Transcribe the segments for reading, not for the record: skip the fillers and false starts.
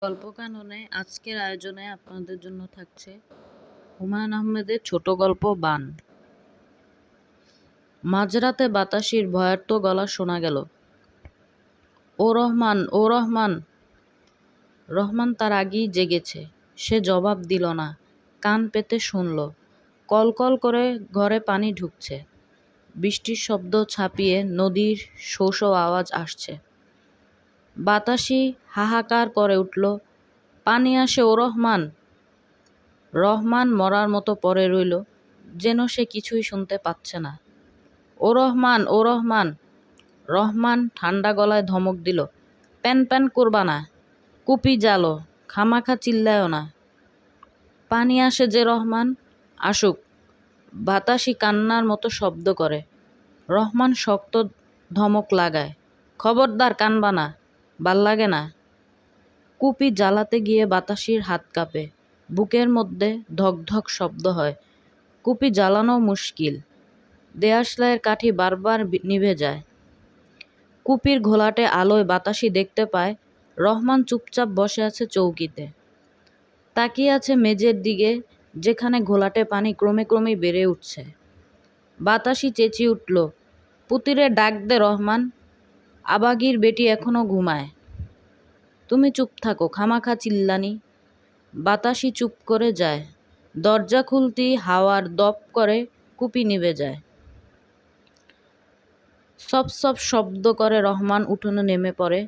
গল্প কাননে আজকের আয়োজনে আপনাদের জন্য থাকছে হুমায়ূন আহমেদের ছোট গল্প বান। মাঝরাতে বাতাসির ভয়ার্ত গলা শোনা গেল, ও রহমান, ও রহমান। রহমান তার আগেই জেগেছে। সে জবাব দিল না, কান পেতে শুনল। কলকল করে ঘরে পানি ঢুকছে। বৃষ্টির শব্দ ছাপিয়ে নদীর শো শো আওয়াজ আসছে। বাতাসি হাহাকার করে উঠল, পানি আসে ও রহমান। রহমান মরার মতো পড়ে রইল, যেন সে কিছুই শুনতে পাচ্ছে না। ও রহমান, ও রহমান। রহমান ঠান্ডা গলায় ধমক দিল, প্যান প্যান করবা না, কুপি জ্বালো, খামাখা চিল্লায়ও না। পানি আসে যে রহমান, আসুক। বাতাসি কান্নার মতো শব্দ করে। রহমান শক্ত ধমক লাগায়, খবরদার কানবা না, ভাল লাগে না। কুপি জ্বালাতে গিয়ে বাতাসির হাত কাঁপে, বুকের মধ্যে ধক ধক শব্দ হয়। কুপি জ্বালানো মুশকিল। দেয়াশলাইয়ের কাঠি বারবার নিভে যায়। কুপির ঘোলাটে আলোয় বাতাসি দেখতে পায় রহমান চুপচাপ বসে আছে চৌকিতে। তাকিয়ে আছে মেঝের দিকে, যেখানে ঘোলাটে পানি ক্রমে ক্রমে বেড়ে উঠছে। বাতাসি চেঁচিয়ে উঠল, পুতিরে ডাক দে রহমান, আবাগির বেটি এখনো ঘুমায়। তুমি চুপ থাকো, খামাখা চিল্লানি। বাতাসি চুপ করে যায়। দরজা খুলতেই হাওয়ার দপ করে কুপি নিভে যায়। সপ সপ শব্দ করে রহমান উঠোনে নেমে পড়ে।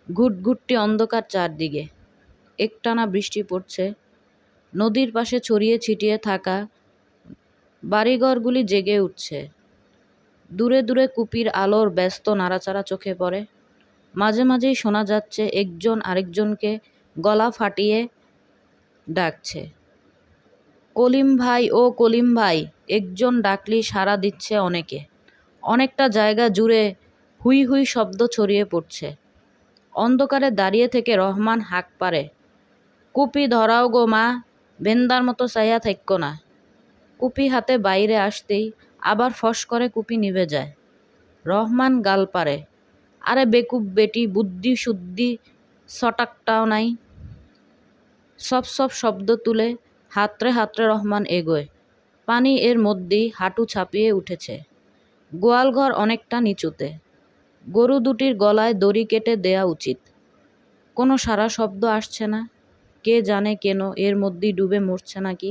ঘুটঘুটটি অন্ধকার চারদিকে। একটানা বৃষ্টি পড়ছে। নদীর পাশে ছড়িয়ে ছিটিয়ে থাকা বাড়িঘরগুলি জেগে উঠছে। দূরে দূরে কুপির আলোর ব্যস্ত নাড়াচাড়া চোখে পড়ে। মাঝে মাঝেই শোনা যাচ্ছে একজন আরেকজনকে গলা ফাটিয়ে ডাকছে, কলিম ভাই, ও কলিম ভাই। একজন ডাকলি সাড়া দিচ্ছে অনেকে। অনেকটা জায়গা জুড়ে হুই হুই শব্দ ছড়িয়ে পড়ছে। অন্ধকারে দাঁড়িয়ে থেকে রহমান হাঁক পারে, কুপি ধরাও গো মা, বেন্দার মতো চাইয়া থাইক্য না। কুপি হাতে বাইরে আসতেই আবার ফস করে কুপি নিভে যায়। রহমান গাল পারে, আরে বেকুব বেটি, বুদ্ধি শুদ্ধি ছটাকটাও নাই। সব সব শব্দ তুলে হাতড়ে হাতড়ে রহমান এগোয়। পানি এর মধ্যেই হাঁটু ছাপিয়ে উঠেছে। গোয়ালঘর অনেকটা নিচুতে। গরু দুটির গলায় দড়ি কেটে দেয়া উচিত। কোনো সারা শব্দ আসছে না। কে জানে কেন এর মধ্যেই ডুবে মরছে নাকি।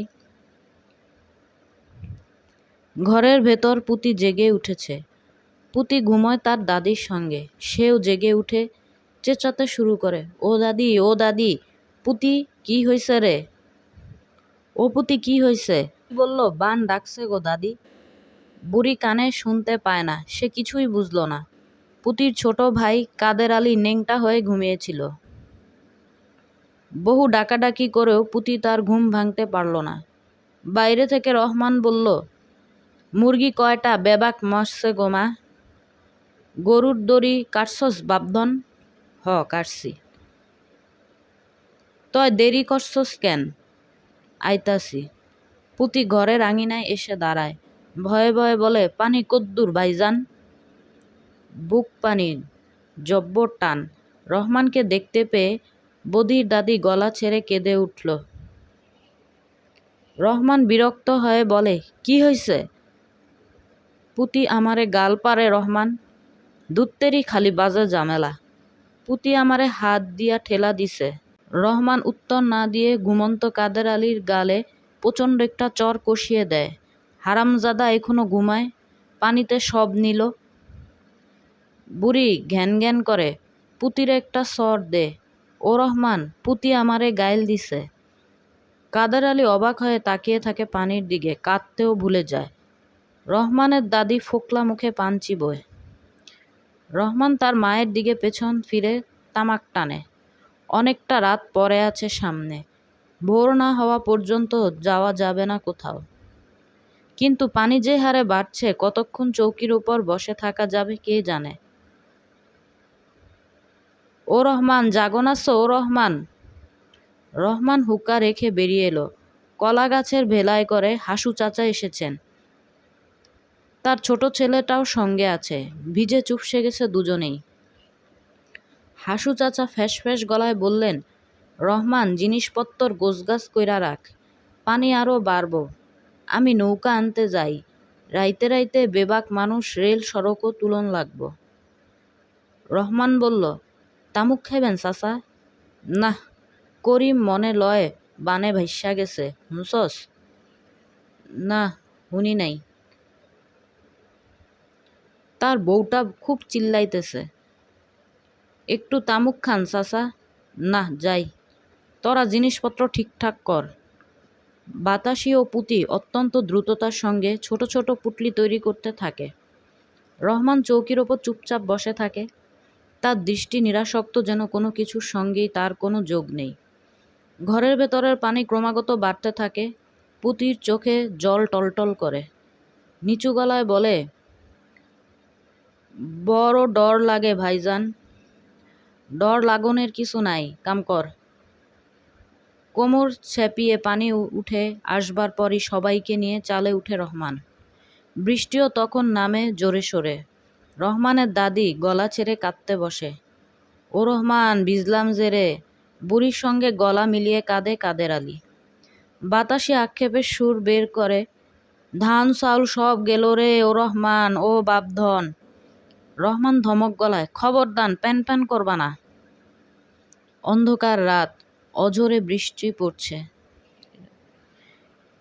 ঘরের ভেতর পুতি জেগে উঠেছে। পুতি ঘুমোয় তার দাদির সঙ্গে। সেও জেগে উঠে চেঁচাতে শুরু করে, ও দাদি, ও দাদি। পুতি, কি হইছে রে? ও পুতি, কি হইছে? বলল, বান ডাকছে গো দাদি। বুড়ি কানে শুনতে পায় না, সে কিছুই বুঝল না। পুতির ছোট ভাই কাদের আলী নেংটা হয়ে ঘুমিয়েছিল। বহু ডাকাডাকি করেও পুতি তার ঘুম ভাঙতে পারল না। বাইরে থেকে রহমান বলল, মুরগি কয়টা বেবাক মরছে গো মা। গরুর দড়ি কাটছস বাপধন? হ, কাটছি। তয় দেরি করছস কেন? আইতাছি। পুতি ঘরের আঙিনায় এসে দাঁড়ায়। ভয়ে ভয়ে বলে, পানি কদ্দুর ভাইজান? বুক পানি, জব্বর টান। রহমানকে দেখতে পেয়ে বদির দাদি গলা ছেড়ে কেঁদে উঠল। রহমান বিরক্ত হয়ে বলে, কি হইছে? পুতি আমারে গাল পারে রহমান। দুত্তেরই খালি বাজে ঝামেলা। পুতি আমারে হাত দিয়া ঠেলা দিছে। রহমান উত্তর না দিয়ে ঘুমন্ত কাদের আলীর গালে প্রচণ্ড একটা চর কষিয়ে দেয়। হারামজাদা এখনো ঘুমায়, পানিতে সব নিল। বুড়ি ঘ্যান ঘ্যান করে, পুতিরে একটা চর দে। ও রহমান, পুতি আমারে গাইল দিছে। কাদের আলী অবাক হয়ে তাকিয়ে থাকে পানির দিকে, কাঁদতেও ভুলে যায়। রহমানের দাদি ফোকলা মুখে পান চিবোয়। রহমান তার মায়ের দিকে পেছন ফিরে তামাক টানে। অনেকটা রাত পড়ে আছে সামনে। ভোর না হওয়া পর্যন্ত যাওয়া যাবে না কোথাও। কিন্তু পানি যে হারে বাড়ছে, কতক্ষণ চৌকির উপর বসে থাকা যাবে কে জানে। ও রহমান, জাগো নাছো ও রহমান। রহমান হুক্কা রেখে বেরিয়ে এলো। কলা গাছের ভেলায় করে হাসু চাচা এসেছেন। তার ছোট ছেলেটাও সঙ্গে আছে। ভিজে চুপসে গেছে দুজনেই। হাসু চাচা ফ্যাঁস ফ্যাঁস গলায় বললেন, রহমান, জিনিসপত্তর গোছগাছ কইরা রাখ, পানি আরো বাড়ব, আমি নৌকা আনতে যাই, রাইতে রাইতে বেবাক মানুষ রেল সড়কও তুলন লাগব। রহমান বলল, তামুক খাইবেন চাচা? না, করিম মনে লয় বানে ভাইসা গেছে, হুঁসস? না, হুনি নাই। তার বউটা খুব চিল্লাইতেছে, একটু তামুক খান চাচা? না, যাই। তোরা জিনিসপত্র ঠিকঠাক কর। বাতাসি ও পুঁতি অত্যন্ত দ্রুততার সঙ্গে ছোট ছোট পুটলি তৈরি করতে থাকে। রহমান চৌকির ওপর চুপচাপ বসে থাকে। তার দৃষ্টি নিরাসক্ত, যেন কোনো কিছুর সঙ্গেই তার কোনো যোগ নেই। ঘরের ভেতরের পানি ক্রমাগত বাড়তে থাকে। পুঁতির চোখে জল টলটল করে। নিচু গলায় বলে, বড় ডর লাগে ভাইজান। ডর লাগনের কিছু নাই, কাম কর। কোমর ছেপিয়ে পানি উঠে আসবার পরই সবাইকে নিয়ে চালে উঠে রহমান। বৃষ্টিও তখন নামে জোরে সোরে। রহমানের দাদি গলা ছেড়ে কাঁদতে বসে। ও রহমান, ভিজলাম যে রে। বুড়ির সঙ্গে গলা মিলিয়ে কাঁদে কাদের আলী। বাতাসে আক্ষেপের সুর বের করে, ধান চাউল সব গেল রে ও রহমান, ও বাপধন। রহমান ধমক গলায়, খবরদান, প্যান প্যান করবা না। অন্ধকার রাত, অঝোরে বৃষ্টি পড়ছে।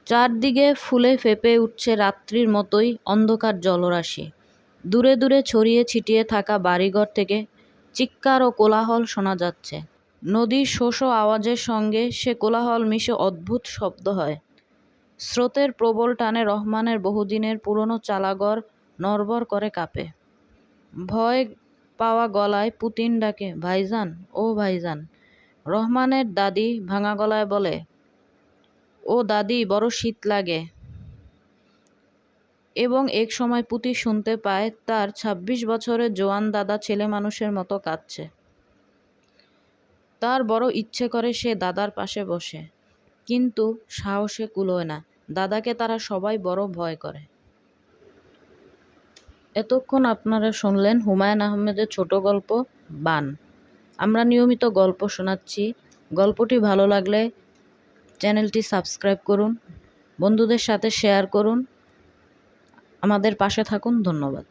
চারদিকে ফুলে ফেঁপে উঠছে রাত্রির মতোই অন্ধকার জলরাশি। দূরে দূরে ছড়িয়ে ছিটিয়ে থাকা বাড়িঘর থেকে চিৎকার ও কোলাহল শোনা যাচ্ছে। নদীর শোষ আওয়াজের সঙ্গে সে কোলাহল মিশে অদ্ভুত শব্দ হয়। স্রোতের প্রবল টানে রহমানের বহুদিনের পুরনো চালাঘর নড়বড় করে কাঁপে। ভয় পাওয়া গলায় পুতিন ডাকে, ভাইজান, ও ভাইজান। রহমানের দাদি ভাঙা গলায় বলে, ও দাদি, বড় শীত লাগে। এবং এক সময় পুতি শুনতে পায় তার ২৬ বছরের জোয়ান দাদা ছেলে মানুষের মতো কাঁদছে। তার বড় ইচ্ছে করে সে দাদার পাশে বসে, কিন্তু সাহসে কুলোয় না। দাদাকে তারা সবাই বড় ভয় করে। এতক্ষণ আপনারা শুনলেন হুমায়ুন আহমেদের ছোট গল্প বান। আমরা নিয়মিত গল্প শোনাচ্ছি। গল্পটি ভালো লাগলে চ্যানেলটি সাবস্ক্রাইব করুন, বন্ধুদের সাথে শেয়ার করুন, আমাদের পাশে থাকুন। ধন্যবাদ।